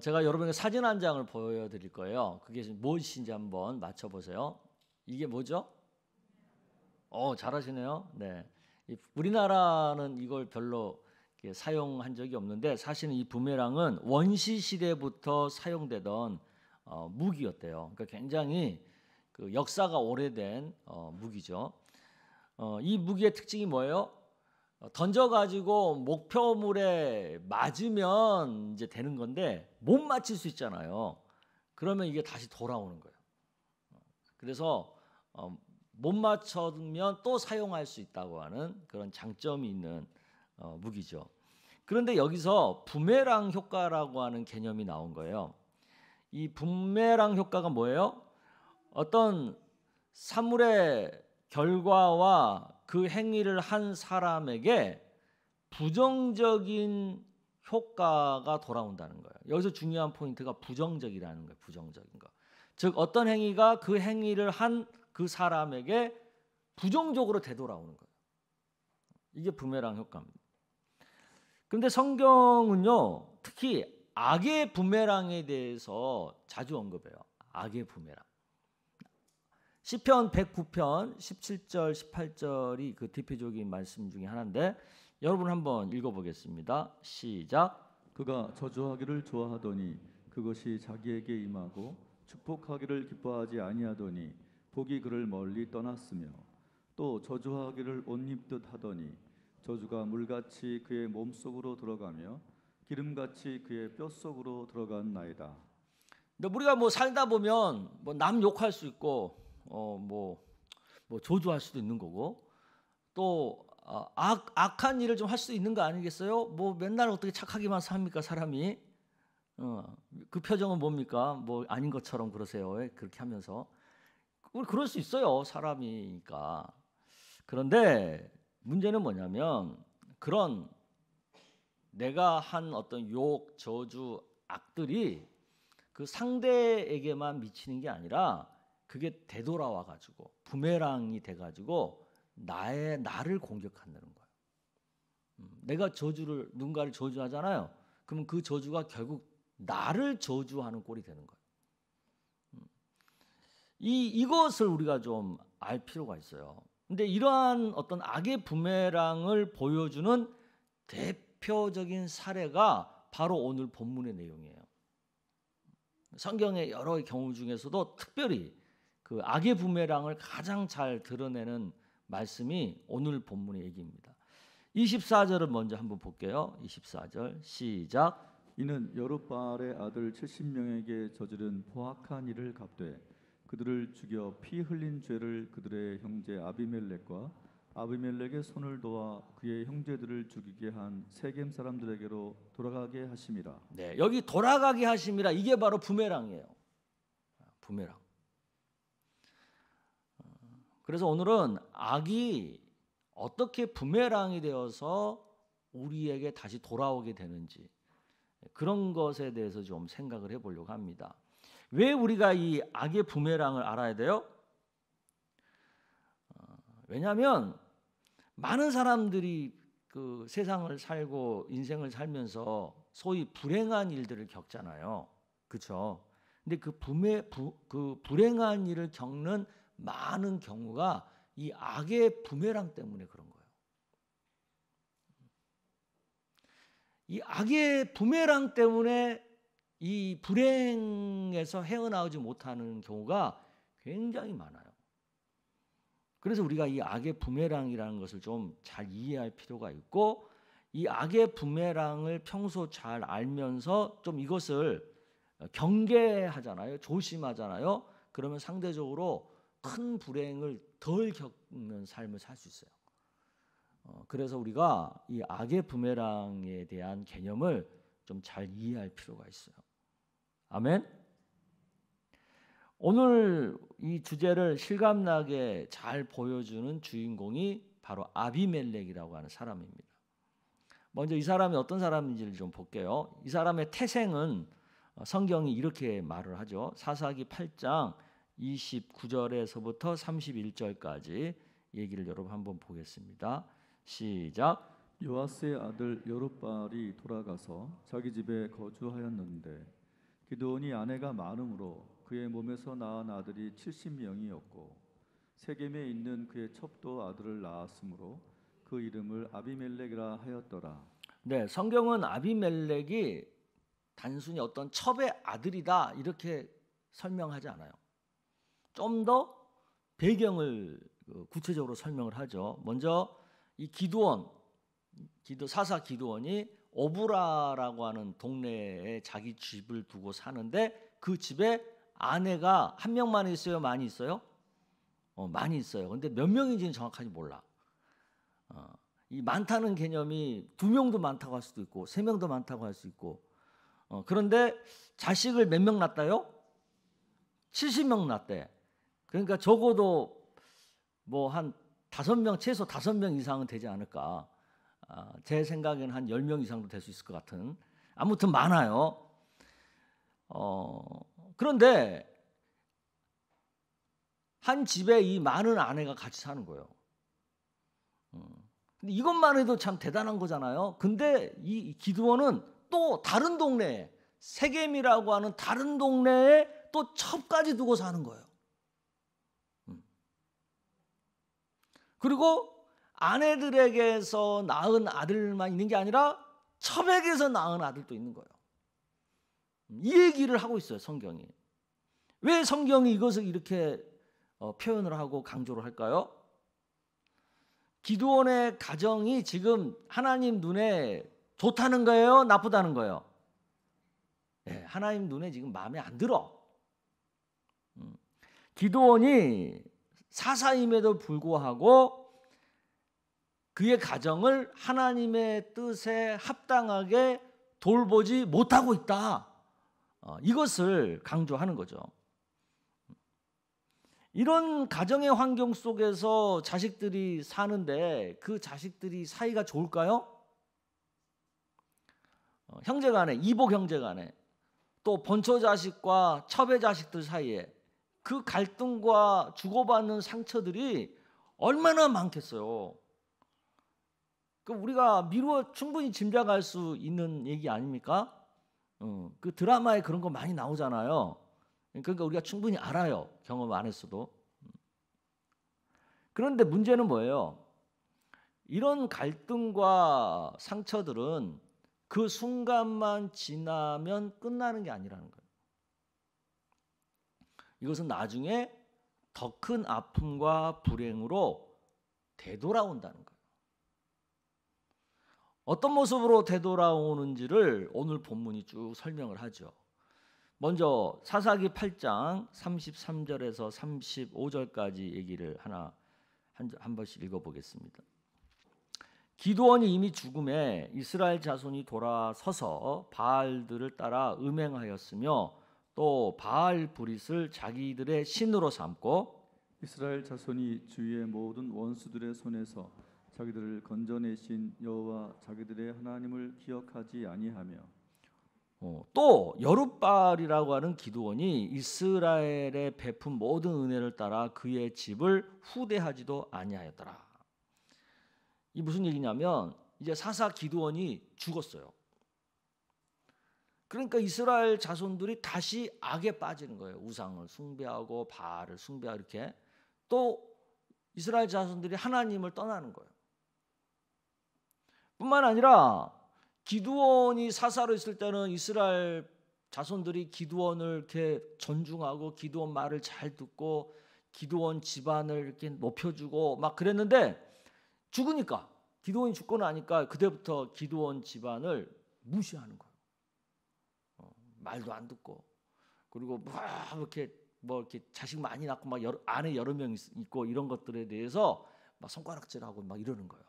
제가 여러분에게 사진 한 장을 보여드릴 거예요. 그게 무엇인지 한번 맞춰보세요. 이게 뭐죠? 잘하시네요. 네, 우리나라는 이걸 별로 사용한 적이 없는데 사실은 이 부메랑은 원시 시대부터 사용되던 무기였대요. 그러니까 굉장히 그 역사가 오래된 무기죠. 이 무기의 특징이 뭐예요? 던져가지고 목표물에 맞으면 이제 되는 건데 못 맞힐 수 있잖아요. 그러면 이게 다시 돌아오는 거예요. 그래서 못 맞추면 또 사용할 수 있다고 하는 그런 장점이 있는 무기죠. 그런데 여기서 부메랑 효과라고 하는 개념이 나온 거예요. 이 부메랑 효과가 뭐예요? 어떤 사물의 결과와 그 행위를 한 사람에게 부정적인 효과가 돌아온다는 거예요. 여기서 중요한 포인트가 부정적이라는 거예요. 부정적인 거. 즉 어떤 행위가 그 행위를 한 그 사람에게 부정적으로 되돌아오는 거예요. 이게 부메랑 효과입니다. 그런데 성경은요, 특히 악의 부메랑에 대해서 자주 언급해요. 악의 부메랑. 시편 109편 17절 18절이 그 대표적인 말씀 중에 하나인데 여러분 한번 읽어보겠습니다. 시작. 그가 저주하기를 좋아하더니 그것이 자기에게 임하고 축복하기를 기뻐하지 아니하더니 복이 그를 멀리 떠났으며 또 저주하기를 옷 입듯 하더니 저주가 물같이 그의 몸속으로 들어가며 기름같이 그의 뼛속으로 들어간 나이다. 근데 우리가 뭐 살다 보면 뭐 남 욕할 수 있고 뭐 조주할 수도 있는 거고 또 악한 일을 좀 할 수도 있는 거 아니겠어요? 뭐 맨날 어떻게 착하기만 삽니까 사람이? 그 표정은 뭡니까? 뭐 아닌 것처럼 그러세요. 그렇게 하면서 그럴 수 있어요 사람이니까. 그런데 문제는 뭐냐면 그런 내가 한 어떤 욕, 저주, 악들이 그 상대에게만 미치는 게 아니라 그게 되돌아와 가지고 부메랑이 돼 가지고 나를 공격한다는 거예요. 내가 누군가를 저주하잖아요. 그러면 그 저주가 결국 나를 저주하는 꼴이 되는 거예요. 이것을 우리가 좀 알 필요가 있어요. 근데 이러한 어떤 악의 부메랑을 보여주는 대표적인 사례가 바로 오늘 본문의 내용이에요. 성경의 여러 경우 중에서도 특별히 그 악의 부메랑을 가장 잘 드러내는 말씀이 오늘 본문의 얘기입니다. 24절을 먼저 한번 볼게요. 24절 시작. 이는 여룻바알의 아들 70명에게 저지른 포악한 일을 갚되 그들을 죽여 피 흘린 죄를 그들의 형제 아비멜렉과 아비멜렉의 손을 도와 그의 형제들을 죽이게 한 세겜 사람들에게로 돌아가게 하심이라. 네, 여기 돌아가게 하심이라 이게 바로 부메랑이에요. 부메랑. 그래서 오늘은 악이 어떻게 부메랑이 되어서 우리에게 다시 돌아오게 되는지 그런 것에 대해서 좀 생각을 해보려고 합니다. 왜 우리가 이 악의 부메랑을 알아야 돼요? 왜냐하면 많은 사람들이 그 세상을 살고 인생을 살면서 소위 불행한 일들을 겪잖아요. 그렇죠? 근데 그 불행한 일을 겪는 많은 경우가 이 악의 부메랑 때문에 그런 거예요. 이 악의 부메랑 때문에 이 불행에서 헤어나오지 못하는 경우가 굉장히 많아요. 그래서 우리가 이 악의 부메랑이라는 것을 좀 잘 이해할 필요가 있고 이 악의 부메랑을 평소 잘 알면서 좀 이것을 경계하잖아요. 조심하잖아요. 그러면 상대적으로 큰 불행을 덜 겪는 삶을 살 수 있어요. 그래서 우리가 이 악의 부메랑에 대한 개념을 좀 잘 이해할 필요가 있어요. 아멘. 오늘 이 주제를 실감나게 잘 보여주는 주인공이 바로 아비멜렉이라고 하는 사람입니다. 먼저 이 사람이 어떤 사람인지를 좀 볼게요. 이 사람의 태생은 성경이 이렇게 말을 하죠. 사사기 8장 29절에서부터 31절까지 얘기를 여러분 한번 보겠습니다. 시작. 요아스의 아들 여룻바알이 돌아가서 자기 집에 거주하였는데 기드온이 아내가 많음으로 그의 몸에서 낳은 아들이 70명이었고 세겜에 있는 그의 첩도 아들을 낳았으므로 그 이름을 아비멜렉이라 하였더라. 네, 성경은 아비멜렉이 단순히 어떤 첩의 아들이다 이렇게 설명하지 않아요. 좀 더 배경을 구체적으로 설명을 하죠. 먼저 이 사사 기드온이 오브라라고 하는 동네에 자기 집을 두고 사는데 그 집에 아내가 한 명만 있어요? 많이 있어요? 많이 있어요. 근데 몇 명인지는 정확하게 몰라. 이 많다는 개념이 2명도 많다고 할 수도 있고 3명도 많다고 할 수 있고 그런데 자식을 몇 명 낳았다요? 70명 낳았대. 그러니까 적어도 뭐 한 5명, 최소 5명 이상은 되지 않을까. 제 생각에는 한 10명 이상도 될 수 있을 것 같은. 아무튼 많아요. 그런데 한 집에 이 많은 아내가 같이 사는 거예요. 근데 이것만 해도 참 대단한 거잖아요. 근데 이 기드온은 또 다른 동네에 세겜이라고 하는 다른 동네에 또 첩까지 두고 사는 거예요. 그리고 아내들에게서 낳은 아들만 있는 게 아니라 첩에게서 낳은 아들도 있는 거예요. 이 얘기를 하고 있어요, 성경이. 왜 성경이 이것을 이렇게 표현을 하고 강조를 할까요? 기드온의 가정이 지금 하나님 눈에 좋다는 거예요? 나쁘다는 거예요? 네, 하나님 눈에 지금 마음에 안 들어. 기드온이 사사임에도 불구하고 그의 가정을 하나님의 뜻에 합당하게 돌보지 못하고 있다. 이것을 강조하는 거죠. 이런 가정의 환경 속에서 자식들이 사는데 그 자식들이 사이가 좋을까요? 형제간에, 이복 형제간에, 또 본처 자식과 첩의 자식들 사이에 그 갈등과 주고받는 상처들이 얼마나 많겠어요. 그 우리가 미루어 충분히 짐작할 수 있는 얘기 아닙니까? 그 드라마에 그런 거 많이 나오잖아요. 그러니까 우리가 충분히 알아요. 경험 안 했어도. 그런데 문제는 뭐예요? 이런 갈등과 상처들은 그 순간만 지나면 끝나는 게 아니라는 거예요. 이것은 나중에 더 큰 아픔과 불행으로 되돌아온다는 거예요. 어떤 모습으로 되돌아오는지를 오늘 본문이 쭉 설명을 하죠. 먼저 사사기 8장 33절에서 35절까지 얘기를 한 번씩 읽어보겠습니다. 기드온이 이미 죽음에 이스라엘 자손이 돌아서서 바알들을 따라 음행하였으며 또 바알 브릿을 자기들의 신으로 삼고 이스라엘 자손이 주위의 모든 원수들의 손에서 자기들을 건져내신 여호와 자기들의 하나님을 기억하지 아니하며 또 여룻바알이라고 하는 기드온이 이스라엘에 베푼 모든 은혜를 따라 그의 집을 후대하지도 아니하였더라. 이 무슨 얘기냐면 이제 사사 기드온이 죽었어요. 그러니까 이스라엘 자손들이 다시 악에 빠지는 거예요. 우상을 숭배하고 바알을 숭배하고 이렇게 또 이스라엘 자손들이 하나님을 떠나는 거예요. 뿐만 아니라 기드온이 사사로 있을 때는 이스라엘 자손들이 기드온을 이렇게 존중하고 기드온 말을 잘 듣고 기드온 집안을 이렇게 높여주고 막 그랬는데 죽으니까 기드온이 죽고 나니까 그때부터 기드온 집안을 무시하는 거예요. 말도 안 듣고 그리고 이렇게 자식 많이 낳고 막 아내 여러 명 있고 이런 것들에 대해서 막 손가락질하고 막 이러는 거예요.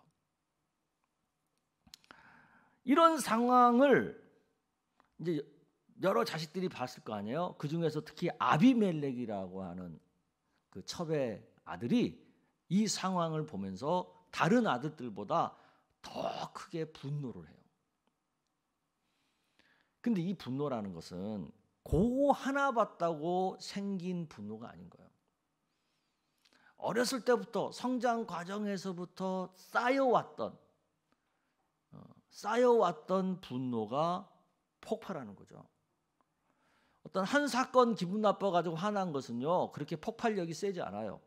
이런 상황을 이제 여러 자식들이 봤을 거 아니에요. 그 중에서 특히 아비멜렉이라고 하는 그 첩의 아들이 이 상황을 보면서 다른 아들들보다 더 크게 분노를 해요. 근데 이 분노라는 것은 그거 하나 봤다고 생긴 분노가 아닌 거예요. 어렸을 때부터 성장 과정에서부터 쌓여왔던 분노가 폭발하는 거죠. 어떤 한 사건 기분 나빠가지고 화난 것은요 그렇게 폭발력이 세지 않아요.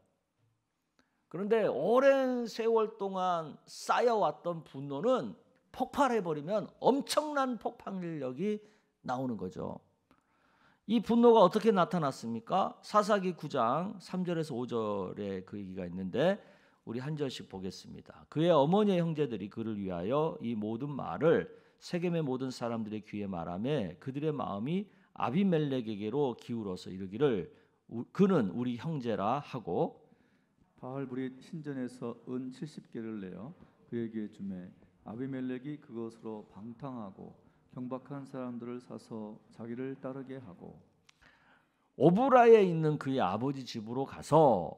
그런데 오랜 세월 동안 쌓여왔던 분노는 폭발해버리면 엄청난 폭발력이 나오는 거죠. 이 분노가 어떻게 나타났습니까? 사사기 9장 3절에서 5절에 그 얘기가 있는데 우리 한 절씩 보겠습니다. 그의 어머니의 형제들이 그를 위하여 이 모든 말을 세겜의 모든 사람들의 귀에 말하며 그들의 마음이 아비멜렉에게로 기울어서 이르기를 그는 우리 형제라 하고 바알브릿 신전에서 은 70개를 내어 그에게 주매 아비멜렉이 그것으로 방탕하고 경박한 사람들을 사서 자기를 따르게 하고 오브라에 있는 그의 아버지 집으로 가서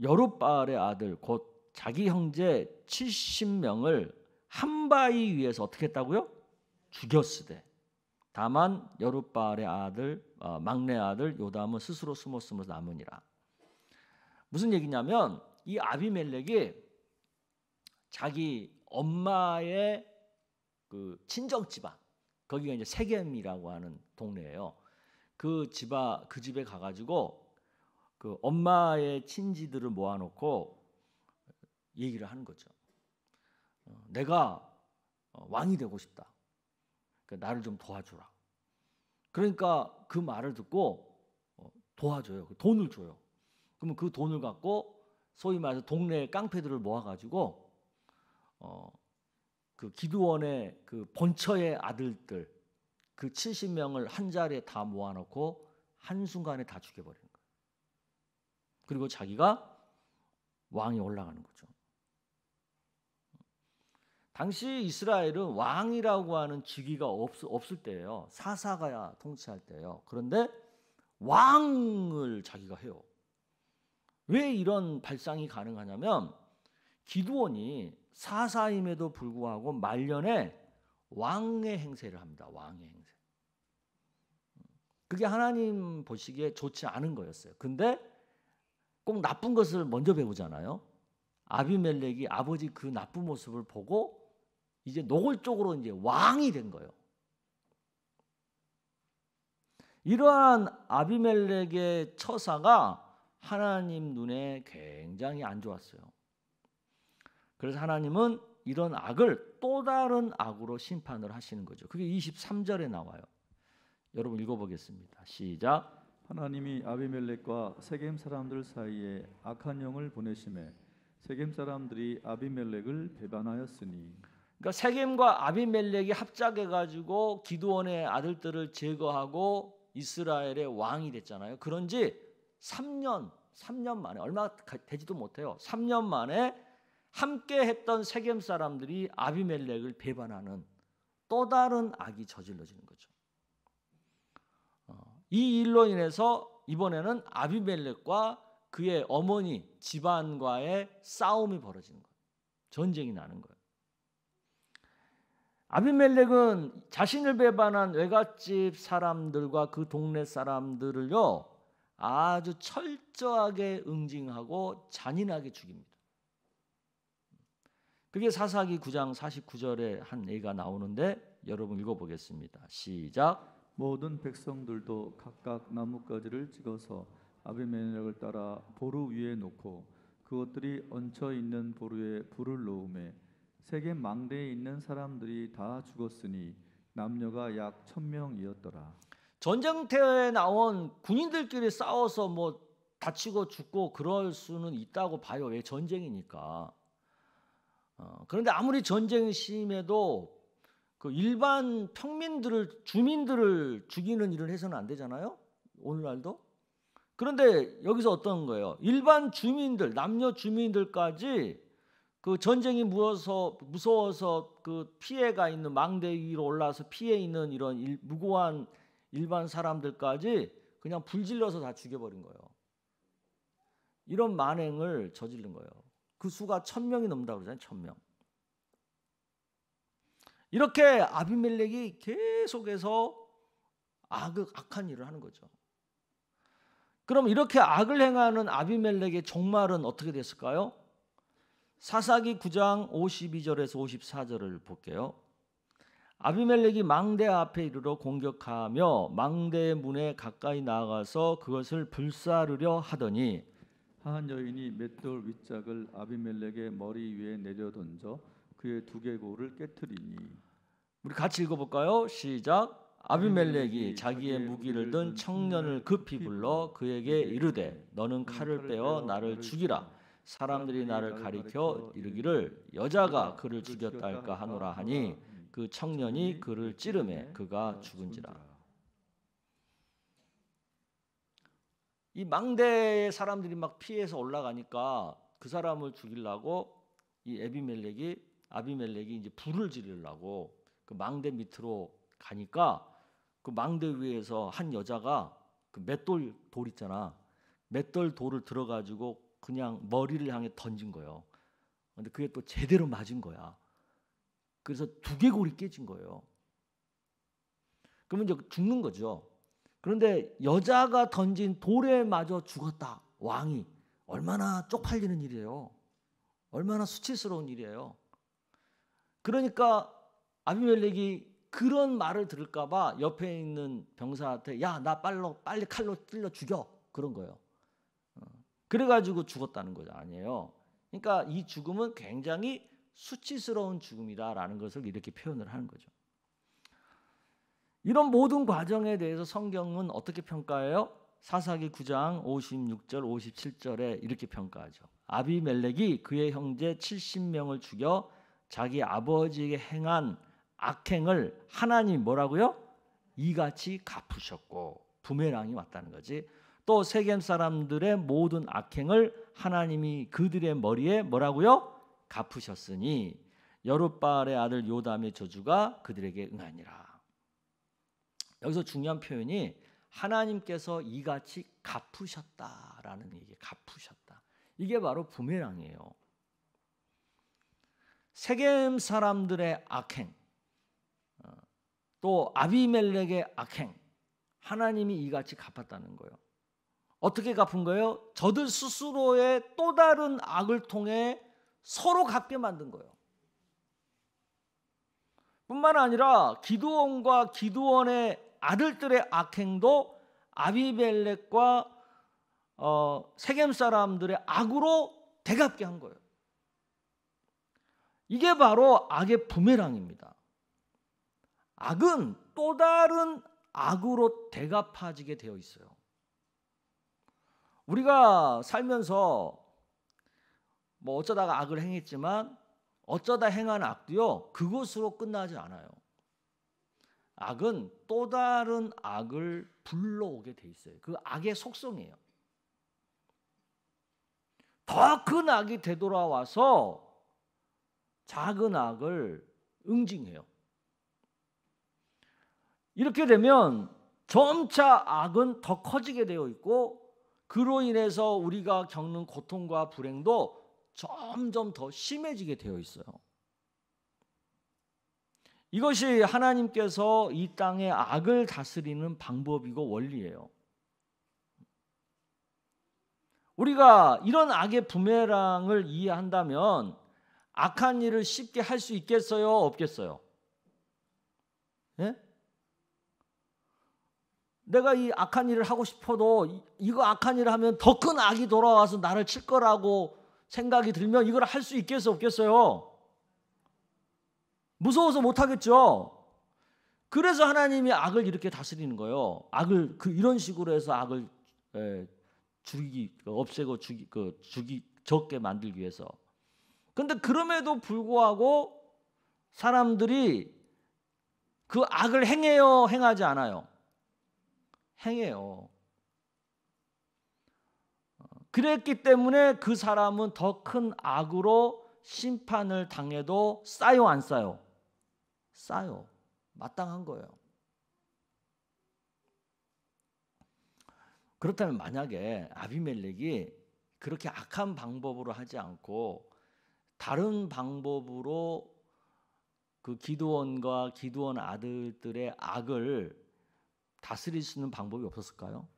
여룻바알의 아들 곧 자기 형제 70명을 한 바위 위에서 어떻게 했다고요? 죽였으되 다만 여룻바알의 아들 막내 아들 요담은 스스로 숨었으므로 남으니라. 무슨 얘기냐면 이 아비멜렉이 자기 엄마의 그 친정 집안 거기가 이제 세겜이라고 하는 동네예요. 그 집에 가가지고 그 엄마의 친지들을 모아놓고 얘기를 하는 거죠. 내가 왕이 되고 싶다. 그러니까 나를 좀 도와주라. 그러니까 그 말을 듣고 도와줘요. 돈을 줘요. 그러면 그 돈을 갖고 소위 말해서 동네 깡패들을 모아가지고 그 기드원의 그 본처의 아들들 그 70명을 한 자리에 다 모아놓고 한순간에 다 죽여버리는 거예요. 그리고 자기가 왕이 올라가는 거죠. 당시 이스라엘은 왕이라고 하는 직위가 없을 때예요. 사사가 통치할 때예요. 그런데 왕을 자기가 해요. 왜 이런 발상이 가능하냐면 기드원이 사사임에도 불구하고 말년에 왕의 행세를 합니다. 왕의 행세. 그게 하나님 보시기에 좋지 않은 거였어요. 근데 꼭 나쁜 것을 먼저 배우잖아요. 아비멜렉이 아버지 그 나쁜 모습을 보고 이제 노골적으로 이제 왕이 된 거예요. 이러한 아비멜렉의 처사가 하나님 눈에 굉장히 안 좋았어요. 그래서 하나님은 이런 악을 또 다른 악으로 심판을 하시는 거죠. 그게 23절에 나와요. 여러분 읽어보겠습니다. 시작. 하나님이 아비멜렉과 세겜 사람들 사이에 악한 영을 보내심에 세겜 사람들이 아비멜렉을 배반하였으니 그러니까 세겜과 아비멜렉이 합작해가지고 기드원의 아들들을 제거하고 이스라엘의 왕이 됐잖아요. 그런지 3년 만에 얼마 되지도 못해요. 3년 만에 함께 했던 세겜 사람들이 아비멜렉을 배반하는 또 다른 악이 저질러지는 거죠. 이 일로 인해서 이번에는 아비멜렉과 그의 어머니 집안과의 싸움이 벌어지는 거예요. 전쟁이 나는 거예요. 아비멜렉은 자신을 배반한 외갓집 사람들과 그 동네 사람들을요 아주 철저하게 응징하고 잔인하게 죽입니다. 그게 사사기 9장 49절에 한 예가 나오는데 여러분 읽어보겠습니다. 시작. 모든 백성들도 각각 나뭇가지를 찍어서 아비멜렉을 따라 보루 위에 놓고 그것들이 얹혀 있는 보루에 불을 놓음에 세겜 망대에 있는 사람들이 다 죽었으니 남녀가 약 1000명이었더라. 전쟁터에 나온 군인들끼리 싸워서 뭐 다치고 죽고 그럴 수는 있다고 봐요. 왜? 전쟁이니까. 그런데 아무리 전쟁이 심해도 그 일반 평민들을 주민들을 죽이는 일을 해서는 안 되잖아요. 오늘날도. 그런데 여기서 어떤 거예요? 일반 주민들, 남녀 주민들까지 그 전쟁이 무서워서 그 피해가 있는 망대 위로 올라서 피해 있는 이런 무고한 일반 사람들까지 그냥 불질러서 다 죽여버린 거예요. 이런 만행을 저지른 거예요. 그 수가 1000명이 넘는다고 그러잖아요. 1000명. 이렇게 아비멜렉이 계속해서 악한 일을 하는 거죠. 그럼 이렇게 악을 행하는 아비멜렉의 종말은 어떻게 됐을까요? 사사기 9장 52절에서 54절을 볼게요. 아비멜렉이 망대 앞에 이르러 공격하며 망대의 문에 가까이 나아가서 그것을 불사르려 하더니 한 여인이 맷돌 윗짝을 아비멜렉의 머리 위에 내려 던져 그의 두개골을 깨뜨리니. 우리 같이 읽어볼까요? 시작. 아비멜렉이 자기의 무기를 든 청년을 급히 불러 그에게 이르되 너는 칼을 빼어 나를 죽이라. 사람들이 나를 가리켜 이르기를 여자가 그를 죽였다 할까 하노라 하니 그 청년이 그를 찌르매 그가 죽은지라. 이 망대의 사람들이 막 피해서 올라가니까 그 사람을 죽이려고 이 아비멜렉이 이제 불을 지르려고 그 망대 밑으로 가니까 그 망대 위에서 한 여자가 그 맷돌 돌 있잖아. 맷돌 돌을 들어가지고 그냥 머리를 향해 던진 거예요. 근데 그게 또 제대로 맞은 거야. 그래서 두개골이 깨진 거예요. 그러면 이제 죽는 거죠. 그런데 여자가 던진 돌에 맞아 죽었다. 왕이 얼마나 쪽팔리는 일이에요. 얼마나 수치스러운 일이에요. 그러니까 아비멜렉이 그런 말을 들을까 봐 옆에 있는 병사한테 야, 나 빨리 칼로 찔러 죽여. 그런 거예요. 그래가지고 죽었다는 거죠. 아니에요. 그러니까 이 죽음은 굉장히 수치스러운 죽음이다라는 것을 이렇게 표현을 하는 거죠. 이런 모든 과정에 대해서 성경은 어떻게 평가해요? 사사기 9장 56절 57절에 이렇게 평가하죠. 아비멜렉이 그의 형제 70명을 죽여 자기 아버지에게 행한 악행을 하나님이 뭐라고요? 이같이 갚으셨고 부메랑이 왔다는 거지. 또 세겜 사람들의 모든 악행을 하나님이 그들의 머리에 뭐라고요? 갚으셨으니 여룻바알의 아들 요담의 저주가 그들에게 응하니라. 여기서 중요한 표현이 하나님께서 이같이 갚으셨다라는 얘기. 갚으셨다. 이게 바로 부메랑이에요. 세겜 사람들의 악행, 또 아비멜렉의 악행, 하나님이 이같이 갚았다는 거예요. 어떻게 갚은 거예요? 저들 스스로의 또 다른 악을 통해 서로 갚게 만든 거예요. 뿐만 아니라 기드온과 기드온의 아들들의 악행도 아비멜렉과 세겜 사람들의 악으로 대갚게 한 거예요. 이게 바로 악의 부메랑입니다. 악은 또 다른 악으로 대갚아지게 되어 있어요. 우리가 살면서 뭐 어쩌다가 악을 행했지만 어쩌다 행한 악도요 그것으로 끝나지 않아요. 악은 또 다른 악을 불러오게 돼 있어요. 그 악의 속성이에요. 더 큰 악이 되돌아와서 작은 악을 응징해요. 이렇게 되면 점차 악은 더 커지게 되어 있고 그로 인해서 우리가 겪는 고통과 불행도 점점 더 심해지게 되어 있어요. 이것이 하나님께서 이 땅의 악을 다스리는 방법이고 원리예요. 우리가 이런 악의 부메랑을 이해한다면 악한 일을 쉽게 할 수 있겠어요? 없겠어요? 예? 내가 이 악한 일을 하고 싶어도 이거 악한 일을 하면 더 큰 악이 돌아와서 나를 칠 거라고 생각이 들면 이걸 할 수 있겠어요? 없겠어요? 무서워서 못하겠죠. 그래서 하나님이 악을 이렇게 다스리는 거예요. 악을 이런 식으로 해서 악을 없애고 적게 만들기 위해서. 그런데 그럼에도 불구하고 사람들이 그 악을 행해요, 행하지 않아요? 행해요. 그랬기 때문에 그 사람은 더 큰 악으로 심판을 당해도 싸요, 안 싸요? 싸요. 마땅한 거예요. 그렇다면 만약에 아비멜렉이 그렇게 악한 방법으로 하지 않고 다른 방법으로 그 기드온과 기드온 아들들의 악을 다스릴 수 있는 방법이 없었을까요?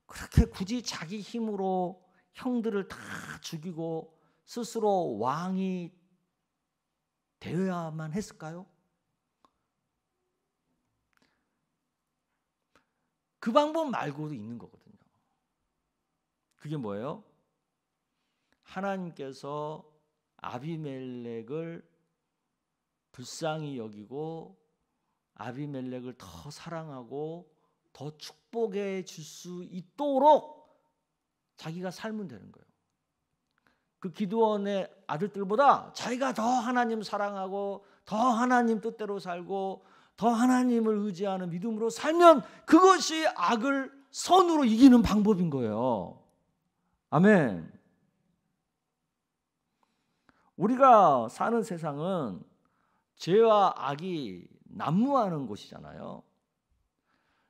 그렇게 굳이 자기 힘으로 형들을 다 죽이고 스스로 왕이 되어야만 했을까요? 그 방법 말고도 있는 거거든요. 그게 뭐예요? 하나님께서 아비멜렉을 불쌍히 여기고 아비멜렉을 더 사랑하고 더 축복해 줄 수 있도록 자기가 살면 되는 거예요. 그 기드온의 아들들보다 자기가 더 하나님 사랑하고 더 하나님 뜻대로 살고 더 하나님을 의지하는 믿음으로 살면 그것이 악을 선으로 이기는 방법인 거예요. 아멘. 우리가 사는 세상은 죄와 악이 난무하는 곳이잖아요.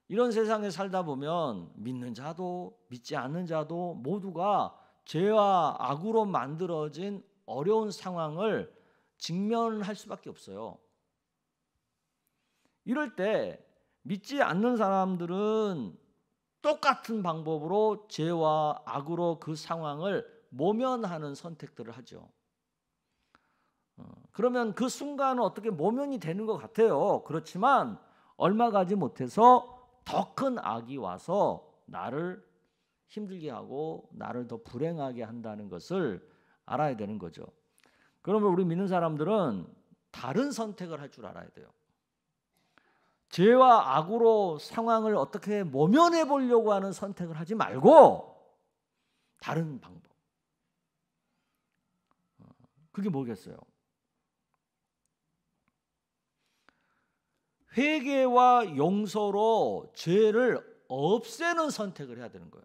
이런 세상에 살다 보면 믿는 자도 믿지 않는 자도 모두가 죄와 악으로 만들어진 어려운 상황을 직면할 수밖에 없어요. 이럴 때 믿지 않는 사람들은 똑같은 방법으로 죄와 악으로 그 상황을 모면하는 선택들을 하죠. 그러면 그 순간은 어떻게 모면이 되는 것 같아요. 그렇지만 얼마 가지 못해서 더 큰 악이 와서 나를 힘들게 하고 나를 더 불행하게 한다는 것을 알아야 되는 거죠. 그러면 우리 믿는 사람들은 다른 선택을 할 줄 알아야 돼요. 죄와 악으로 상황을 어떻게 모면해 보려고 하는 선택을 하지 말고 다른 방법. 그게 뭐겠어요? 회개와 용서로 죄를 없애는 선택을 해야 되는 거예요.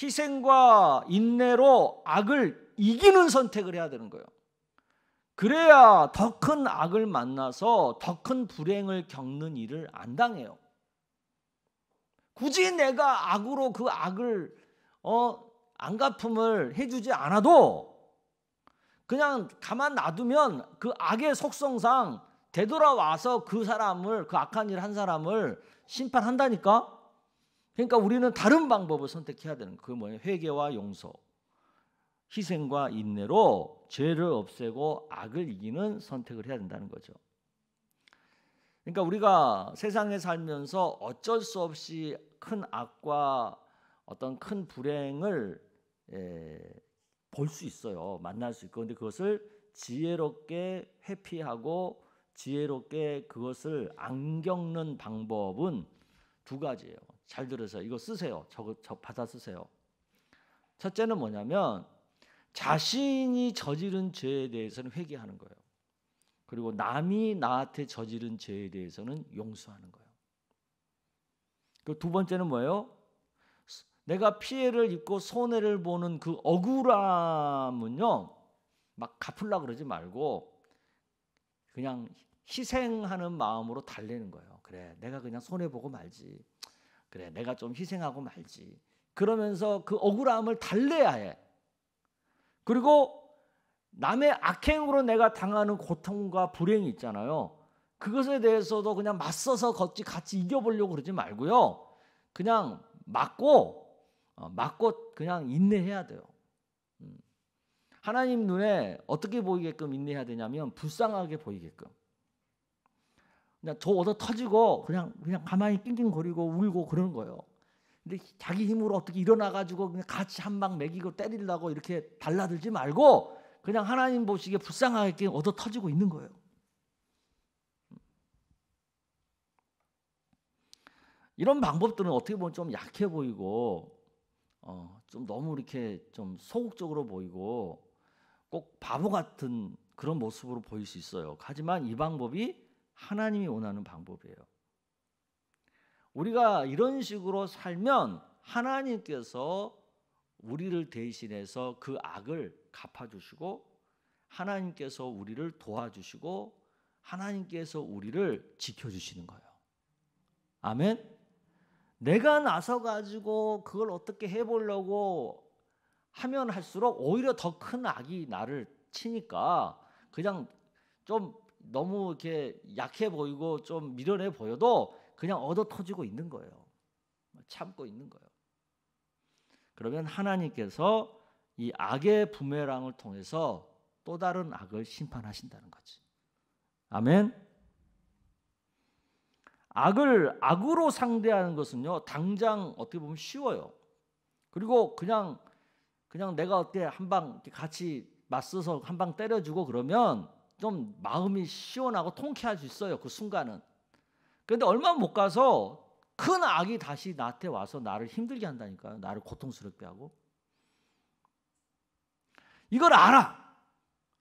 희생과 인내로 악을 이기는 선택을 해야 되는 거예요. 그래야 더 큰 악을 만나서 더 큰 불행을 겪는 일을 안 당해요. 굳이 내가 악으로 그 악을 안갚음을 해주지 않아도 그냥 가만 놔두면 그 악의 속성상 되돌아와서 그 사람을, 그 악한 일 한 사람을 심판한다니까. 그러니까 우리는 다른 방법을 선택해야 되는 거예요. 그게 뭐예요? 회개와 용서, 희생과 인내로 죄를 없애고 악을 이기는 선택을 해야 된다는 거죠. 그러니까 우리가 세상에 살면서 어쩔 수 없이 큰 악과 어떤 큰 불행을 볼 수 있어요. 만날 수 있고. 그런데 그것을 지혜롭게 회피하고 지혜롭게 그것을 안 겪는 방법은 두 가지예요. 잘 들으세요. 이거 쓰세요. 저 받아 쓰세요. 첫째는 뭐냐면 자신이 저지른 죄에 대해서는 회개하는 거예요. 그리고 남이 나한테 저지른 죄에 대해서는 용서하는 거예요. 그 두 번째는 뭐예요? 내가 피해를 입고 손해를 보는 그 억울함은요, 막 갚으려고 그러지 말고 그냥 희생하는 마음으로 달래는 거예요. 그래, 내가 그냥 손해보고 말지. 그래, 내가 좀 희생하고 말지. 그러면서 그 억울함을 달래야 해. 그리고 남의 악행으로 내가 당하는 고통과 불행이 있잖아요. 그것에 대해서도 그냥 맞서서 같이 이겨보려고 그러지 말고요. 그냥 맞고 그냥 인내해야 돼요. 하나님 눈에 어떻게 보이게끔 인내해야 되냐면 불쌍하게 보이게끔. 그냥 저 얻어 터지고 그냥 가만히 낑낑거리고 울고 그러는 거예요. 근데 자기 힘으로 어떻게 일어나가지고 그냥 같이 한 방 먹이고 때리려고 이렇게 달라들지 말고 그냥 하나님 보시기에 불쌍하게 얻어 터지고 있는 거예요. 이런 방법들은 어떻게 보면 좀 약해 보이고 좀 너무 이렇게 좀 소극적으로 보이고 꼭 바보 같은 그런 모습으로 보일 수 있어요. 하지만 이 방법이 하나님이 원하는 방법이에요. 우리가 이런 식으로 살면 하나님께서 우리를 대신해서 그 악을 갚아주시고 하나님께서 우리를 도와주시고 하나님께서 우리를 지켜주시는 거예요. 아멘. 내가 나서 가지고 그걸 어떻게 해보려고 하면 할수록 오히려 더 큰 악이 나를 치니까 그냥 좀 너무 이렇게 약해 보이고 좀 미련해 보여도 그냥 얻어 터지고 있는 거예요. 참고 있는 거예요. 그러면 하나님께서 이 악의 부메랑을 통해서 또 다른 악을 심판하신다는 거지. 아멘. 악을 악으로 상대하는 것은요, 당장 어떻게 보면 쉬워요. 그리고 그냥 내가 어때 한 방 같이 맞서서 한 방 때려주고 그러면 좀 마음이 시원하고 통쾌할 수 있어요, 그 순간은. 그런데 얼마 못 가서 큰 악이 다시 나한테 와서 나를 힘들게 한다니까요. 나를 고통스럽게 하고. 이걸 알아.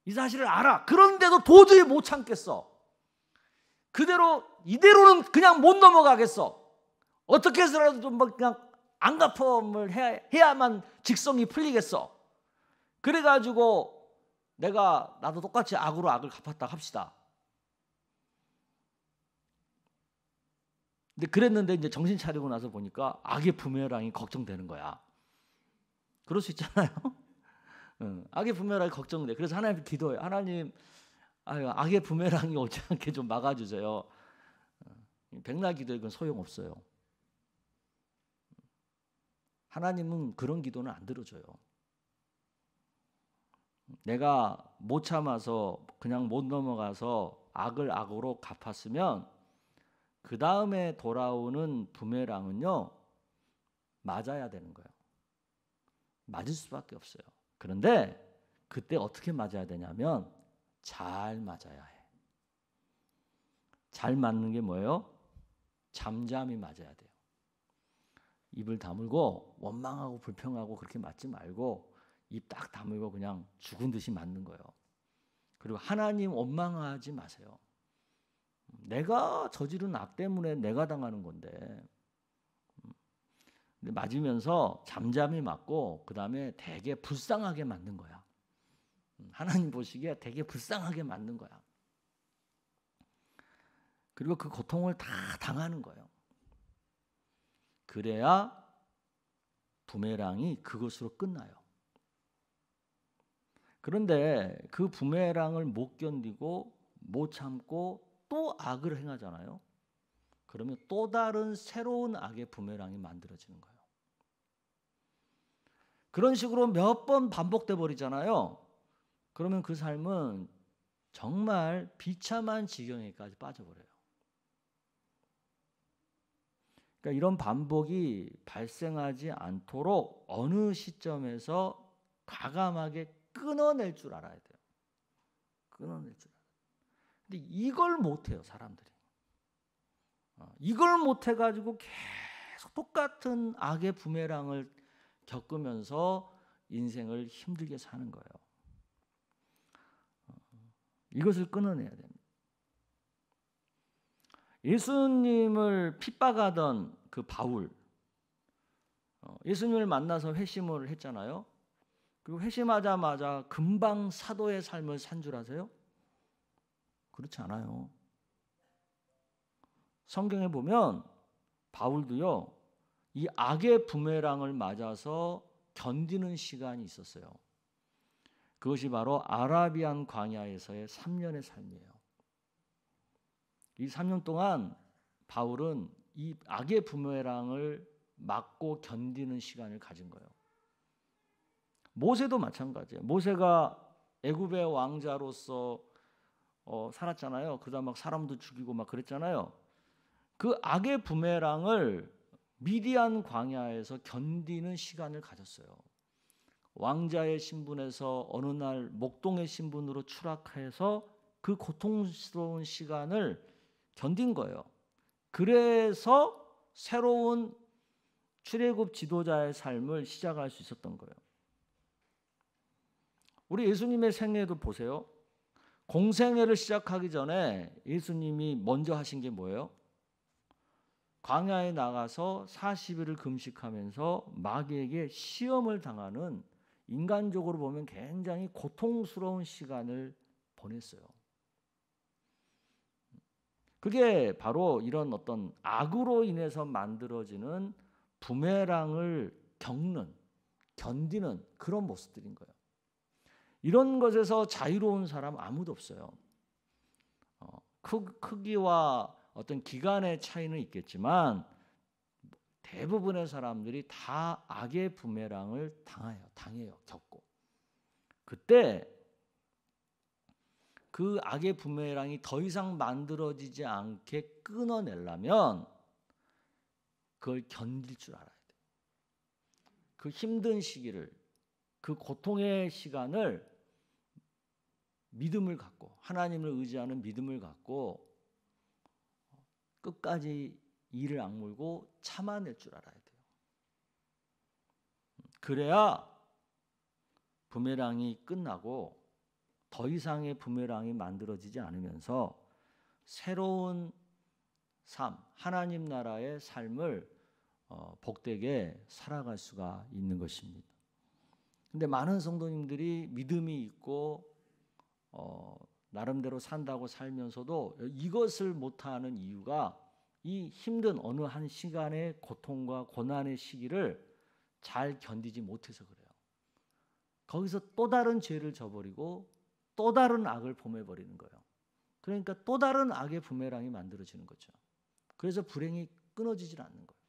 이 사실을 알아. 그런데도 도저히 못 참겠어. 이대로는 그냥 못 넘어가겠어. 어떻게 해서라도 좀 그냥 안갚음을 해야만 직성이 풀리겠어. 그래가지고 나도 똑같이 악으로 악을 갚았다 합시다. 근데 그랬는데 이제 정신 차리고 나서 보니까 악의 부메랑이 걱정되는 거야. 그럴 수 있잖아요. 악의 부메랑이 걱정돼. 그래서 하나님께 기도해요. 하나님, 악의 부메랑이 오지 않게 좀 막아주세요. 백날 기도에 그건 소용없어요. 하나님은 그런 기도는 안 들어줘요. 내가 못 참아서 그냥 못 넘어가서 악을 악으로 갚았으면 그 다음에 돌아오는 부메랑은요, 맞아야 되는 거예요. 맞을 수밖에 없어요. 그런데 그때 어떻게 맞아야 되냐면 잘 맞아야 해. 잘 맞는 게 뭐예요? 잠잠히 맞아야 돼요. 입을 다물고 원망하고 불평하고 그렇게 맞지 말고 입 딱 다물고 그냥 죽은 듯이 맞는 거예요. 그리고 하나님 원망하지 마세요. 내가 저지른 악 때문에 내가 당하는 건데. 근데 맞으면서 잠잠히 맞고 그 다음에 되게 불쌍하게 맞는 거야. 하나님 보시기에 되게 불쌍하게 맞는 거야. 그리고 그 고통을 다 당하는 거예요. 그래야 부메랑이 그것으로 끝나요. 그런데 그 부메랑을 못 견디고 못 참고 또 악을 행하잖아요. 그러면 또 다른 새로운 악의 부메랑이 만들어지는 거예요. 그런 식으로 몇 번 반복돼 버리잖아요. 그러면 그 삶은 정말 비참한 지경에까지 빠져버려요. 그러니까 이런 반복이 발생하지 않도록 어느 시점에서 과감하게 끊어낼 줄 알아야 돼요. 끊어낼 줄 알아요. 근데 이걸 못해요, 사람들이. 이걸 못해가지고 계속 똑같은 악의 부메랑을 겪으면서 인생을 힘들게 사는 거예요. 이것을 끊어내야 됩니다. 예수님을 핍박하던 그 바울, 예수님을 만나서 회심을 했잖아요. 그리고 회심하자마자 금방 사도의 삶을 산 줄 아세요? 그렇지 않아요. 성경에 보면 바울도요, 이 악의 부메랑을 맞아서 견디는 시간이 있었어요. 그것이 바로 아라비안 광야에서의 3년의 삶이에요. 이 3년 동안 바울은 이 악의 부메랑을 맞고 견디는 시간을 가진 거예요. 모세도 마찬가지예요. 모세가 애굽의 왕자로서 살았잖아요. 그다음 막 사람도 죽이고 막 그랬잖아요. 그 악의 부메랑을 미디안 광야에서 견디는 시간을 가졌어요. 왕자의 신분에서 어느 날 목동의 신분으로 추락해서 그 고통스러운 시간을 견딘 거예요. 그래서 새로운 출애굽 지도자의 삶을 시작할 수 있었던 거예요. 우리 예수님의 생애도 보세요. 공생애를 시작하기 전에 예수님이 먼저 하신 게 뭐예요? 광야에 나가서 40일을 금식하면서 마귀에게 시험을 당하는, 인간적으로 보면 굉장히 고통스러운 시간을 보냈어요. 그게 바로 이런 어떤 악으로 인해서 만들어지는 부메랑을 견디는 그런 모습들인 거예요. 이런 것에서 자유로운 사람 아무도 없어요. 크기와 어떤 기간의 차이는 있겠지만 대부분의 사람들이 다 악의 부메랑을 당해요. 겪고. 그때 그 악의 부메랑이 더 이상 만들어지지 않게 끊어내려면 그걸 견딜 줄 알아야 돼요. 그 힘든 시기를, 그 고통의 시간을 믿음을 갖고, 하나님을 의지하는 믿음을 갖고 끝까지 이를 악물고 참아낼 줄 알아야 돼요. 그래야 부메랑이 끝나고 더 이상의 부메랑이 만들어지지 않으면서 새로운 삶, 하나님 나라의 삶을 복되게 살아갈 수가 있는 것입니다. 근데 많은 성도님들이 믿음이 있고 나름대로 산다고 살면서도 이것을 못하는 이유가 이 힘든 어느 한 시간의 고통과 고난의 시기를 잘 견디지 못해서 그래요. 거기서 또 다른 죄를 저버리고 또 다른 악을 범해버리는 거예요. 그러니까 또 다른 악의 부메랑이 만들어지는 거죠. 그래서 불행이 끊어지질 않는 거예요.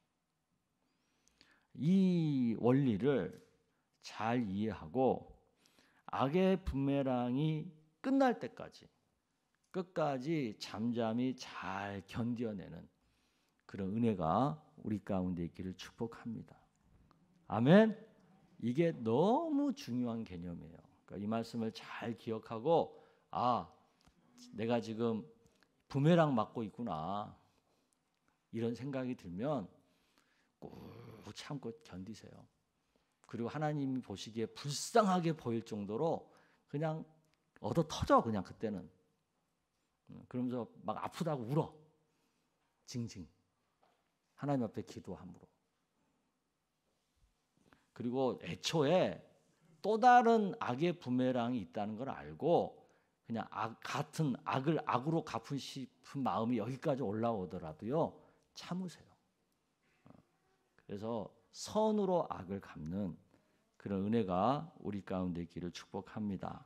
이 원리를 잘 이해하고 악의 부메랑이 끝날 때까지 끝까지 잠잠히 잘 견뎌내는 그런 은혜가 우리 가운데 있기를 축복합니다. 아멘. 이게 너무 중요한 개념이에요. 그러니까 이 말씀을 잘 기억하고 내가 지금 부메랑 맞고 있구나 이런 생각이 들면 꾹 참고 견디세요. 그리고 하나님이 보시기에 불쌍하게 보일 정도로 그냥 얻어 터져. 그냥 그때는 그러면서 막 아프다고 울어. 징징 하나님 앞에 기도함으로. 그리고 애초에 또 다른 악의 부메랑이 있다는 걸 알고 그냥 같은 악을 악으로 갚고 싶은 마음이 여기까지 올라오더라도요 참으세요. 그래서 선으로 악을 갚는 그런 은혜가 우리 가운데 있기를 축복합니다.